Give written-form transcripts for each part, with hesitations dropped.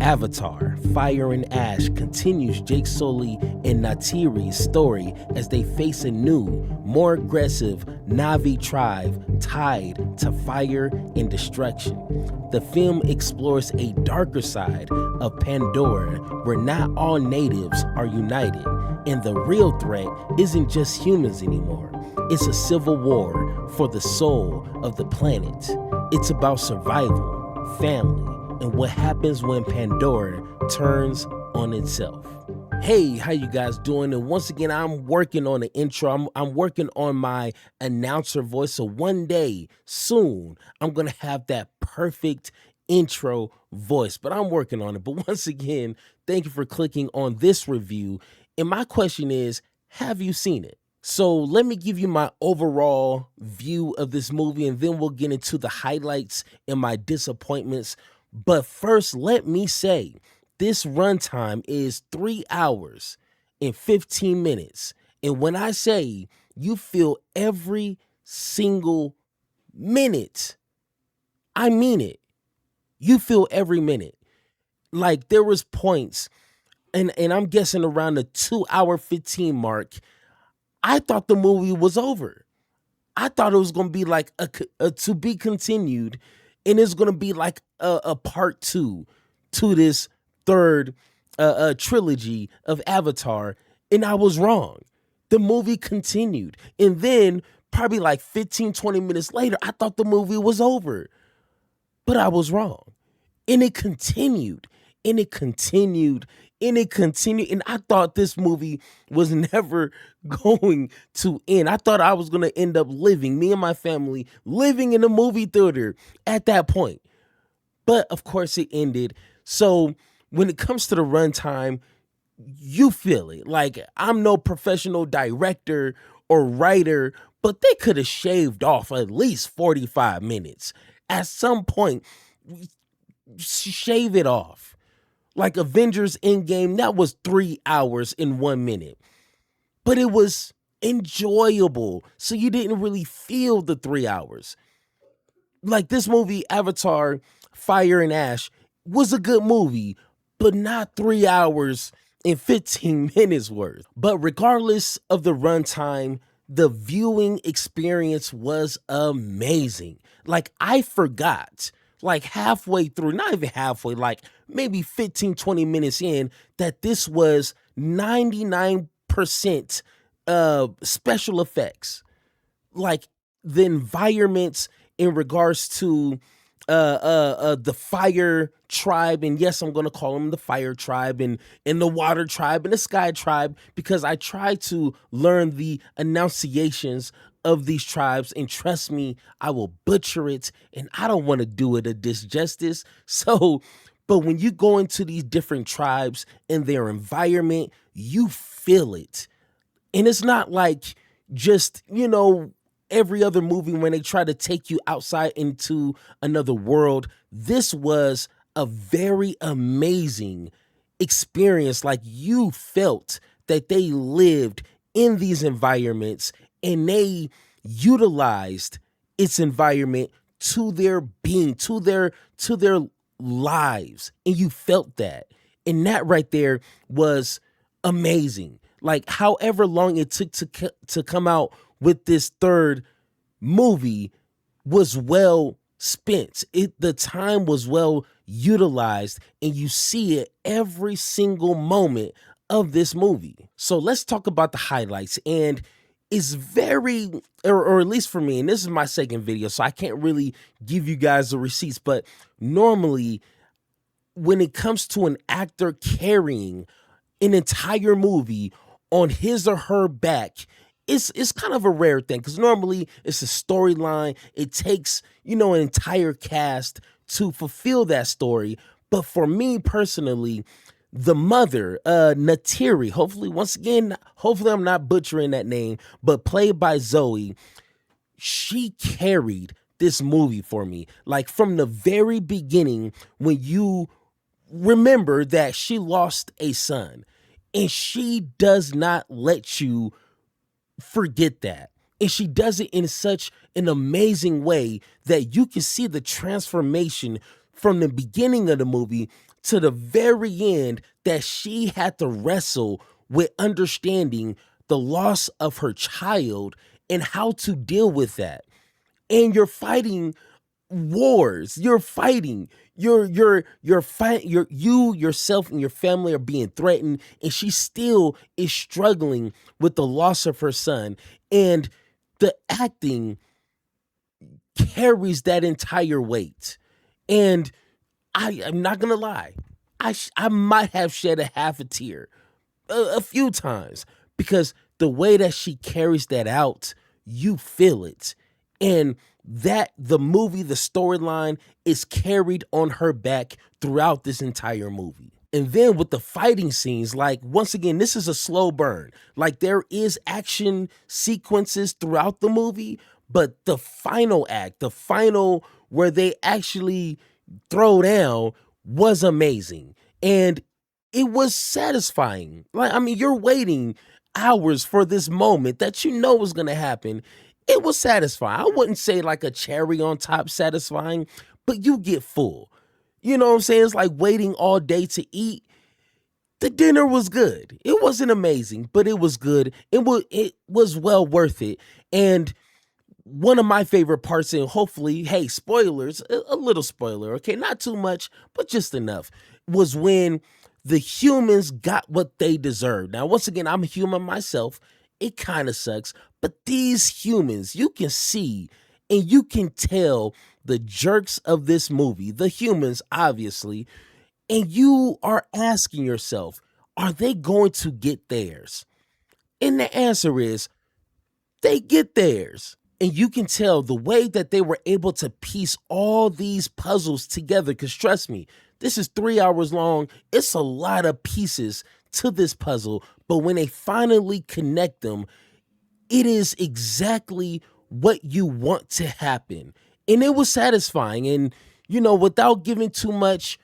Avatar, Fire and Ash continues Jake Sully and Neytiri's story as they face a new, more aggressive Na'vi tribe tied to fire and destruction. The film explores a darker side of Pandora where not all natives are united, and the real threat isn't just humans anymore. It's a civil war for the soul of the planet. It's about survival, family, and what happens when Pandora turns on itself. Hey, how you guys doing? And once again, I'm working on the intro. I'm working on my announcer voice. So one day, soon, I'm going to have that perfect intro voice. But I'm working on it. But once again, thank you for clicking on this review. And my question is, have you seen it? So let me give you my overall view of this movie, and then we'll get into the highlights and my disappointments. But first, let me say, this runtime is 3 hours and 15 minutes. And when I say you feel every single minute, I mean it. You feel every minute. Like there was points, and I'm guessing around the 2 hour 15 mark, I thought the movie was over. I thought it was going to be like a to be continued, and it's going to be like a part 2 to this third trilogy of Avatar, and I was wrong. The movie continued, and then probably like 15, 20 minutes later, I thought the movie was over, but I was wrong. And it continued, and it continued, and it continued, and I thought this movie was never going to end. I thought I was going to end up living, me and my family, living in a movie theater at that point. But of course it ended. So when it comes to the runtime, you feel it. Like, I'm no professional director or writer, but they could have shaved off at least 45 minutes. At some point, shave it off. Like Avengers Endgame, that was 3 hours and 1 minute. But it was enjoyable, so you didn't really feel the 3 hours. Like this movie, Avatar, Fire and Ash, was a good movie, but not 3 hours and 15 minutes worth. But regardless of the runtime, the viewing experience was amazing. Like I forgot, like halfway through, not even halfway, like maybe 15, 20 minutes in, that this was 99% special effects. Like the environments in regards to the fire tribe, and yes, I'm gonna call them the fire tribe, and the water tribe and the sky tribe, because I try to learn the enunciations of these tribes, and trust me, I will butcher it, and I don't want to do it a disjustice. So, but when you go into these different tribes and their environment, you feel it. And it's not like just, every other movie when they try to take you outside into another world. This was a very amazing experience. Like you felt that they lived in these environments and they utilized its environment to their being, to their lives. And you felt that. And that right there was amazing. Like however long it took to come out with this third movie was well spent. The time was well utilized, and you see it every single moment of this movie. So let's talk about the highlights. And it's very, or at least for me, and this is my second video, so I can't really give you guys the receipts, but normally when it comes to an actor carrying an entire movie on his or her back, it's kind of a rare thing, because normally it's a storyline. It takes, an entire cast to fulfill that story. But for me personally, the mother, Neytiri, hopefully I'm not butchering that name, but played by Zoe, she carried this movie for me. Like from the very beginning, when you remember that she lost a son, and she does not let you forget that. And she does it in such an amazing way that you can see the transformation from the beginning of the movie to the very end that she had to wrestle with understanding the loss of her child and how to deal with that. And you're fighting wars. You're fighting. You're fighting. You yourself and your family are being threatened, and she still is struggling with the loss of her son. And the acting carries that entire weight. And I'm not gonna lie, I might have shed a half a tear a few times because the way that she carries that out, you feel it. And that the movie, the storyline is carried on her back throughout this entire movie. And then with the fighting scenes, like once again, this is a slow burn. Like there is action sequences throughout the movie, but the final act, the final where they actually throw down was amazing. And it was satisfying. Like, I mean, you're waiting hours for this moment that you know was going to happen. It was satisfying. I wouldn't say like a cherry on top satisfying, but you get full. You know what I'm saying? It's like waiting all day to eat. The dinner was good. It wasn't amazing, but it was good. It was well worth it. And one of my favorite parts, and hopefully, hey, spoilers, a little spoiler, okay, not too much, but just enough, was when the humans got what they deserved. Now, once again, I'm a human myself. It kind of sucks, but these humans, you can see and you can tell the jerks of this movie, the humans, obviously, and you are asking yourself, are they going to get theirs? And the answer is they get theirs. And you can tell the way that they were able to piece all these puzzles together. Because trust me, this is 3 hours long. It's a lot of pieces to this puzzle. But when they finally connect them, it is exactly what you want to happen. And it was satisfying. And, you know, without giving too much,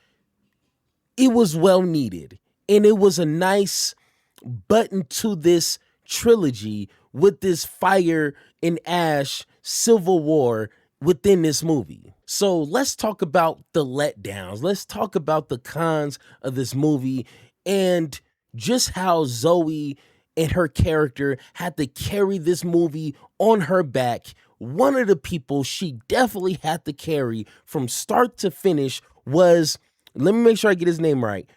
it was well needed. And it was a nice button to this trilogy with this fire and ash civil war within this movie. So let's talk about the letdowns. Let's talk about the cons of this movie and just how Zoe and her character had to carry this movie on her back. One of the people she definitely had to carry from start to finish was, let me make sure I get his name right,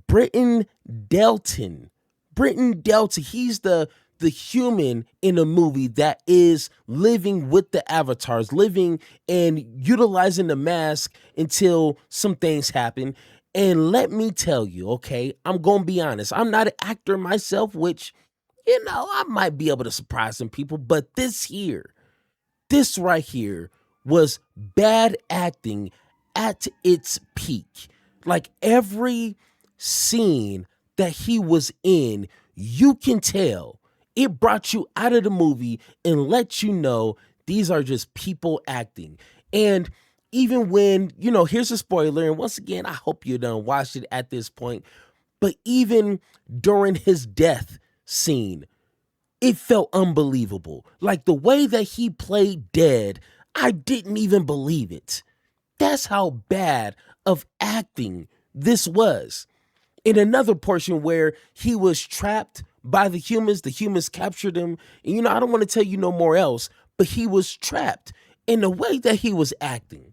Britton Delton. Britton Delton, he's the human in a movie that is living with the avatars, living and utilizing the mask until some things happen. And let me tell you, okay, I'm going to be honest. I'm not an actor myself, which, you know, I might be able to surprise some people, but this right here was bad acting at its peak. Like every scene that he was in, you can tell it brought you out of the movie and let you know these are just people acting. And even when, you know, here's a spoiler, and once again, I hope you done watched it at this point, but even during his death scene, it felt unbelievable. Like the way that he played dead, I didn't even believe it. That's how bad of acting this was. In another portion where he was trapped by the humans captured him. And, you know, I don't want to tell you no more else, but he was trapped. In the way that he was acting,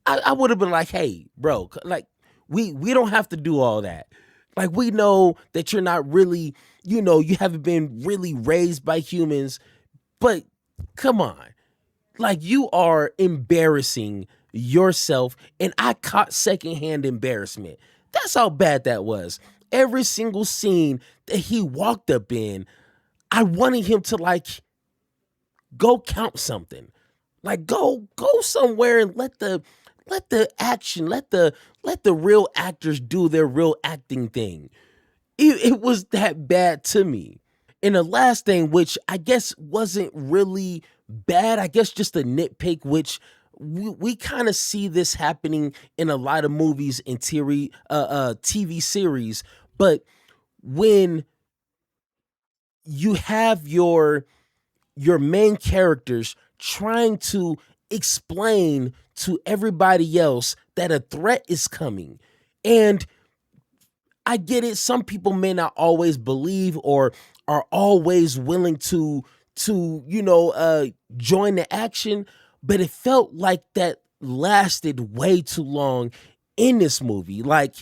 I would have been like, hey, bro, like, we don't have to do all that. Like, we know that you're not really, you know, you haven't been really raised by humans, but come on. Like, you are embarrassing yourself, and I caught secondhand embarrassment. That's how bad that was. Every single scene that he walked up in, I wanted him to like go count something. Like go somewhere and let the action, let the real actors do their real acting thing. It was that bad to me. And the last thing, which I guess wasn't really bad, I guess just a nitpick, which we kind of see this happening in a lot of movies and TV series, but when you have your main characters trying to explain to everybody else that a threat is coming, And I get it. Some people may not always believe or are always willing to join the action, but it felt like that lasted way too long in this movie. Like,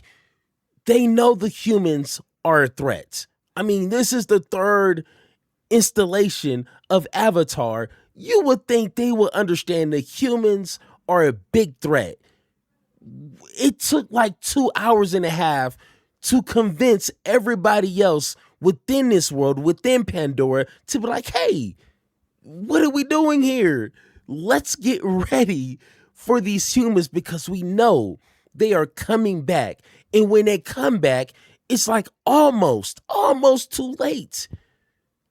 they know the humans are a threat. I mean, this is the third installation of Avatar. You would think they would understand the humans are a big threat. It took like 2 hours and a half to convince everybody else within this world, within Pandora, to be like, hey, what are we doing here? Let's get ready for these humans because we know they are coming back. And when they come back, it's like almost too late.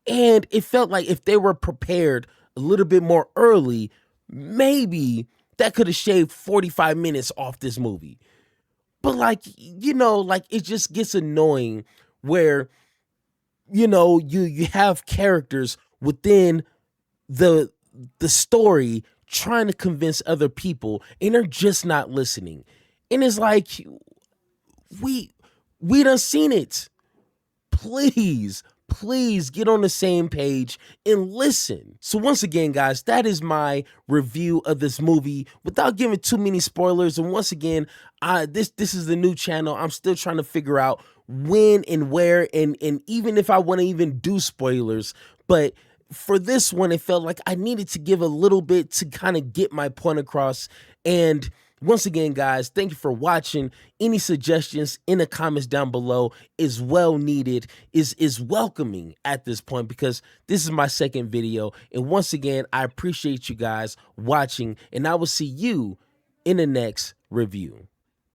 And it felt like if they were prepared a little bit more early, maybe that could have shaved 45 minutes off this movie. But like, like it just gets annoying where, you have characters within the story trying to convince other people and they're just not listening. And it's like, we done seen it. Please get on the same page and listen. So once again, guys, that is my review of this movie without giving too many spoilers. And once again, this is the new channel. I'm still trying to figure out when and where and even if I want to even do spoilers. But for this one, it felt like I needed to give a little bit to kind of get my point across. And once again, guys, thank you for watching. Any suggestions in the comments down below is well needed, is welcoming at this point because this is my second video. And once again, I appreciate you guys watching, and I will see you in the next review.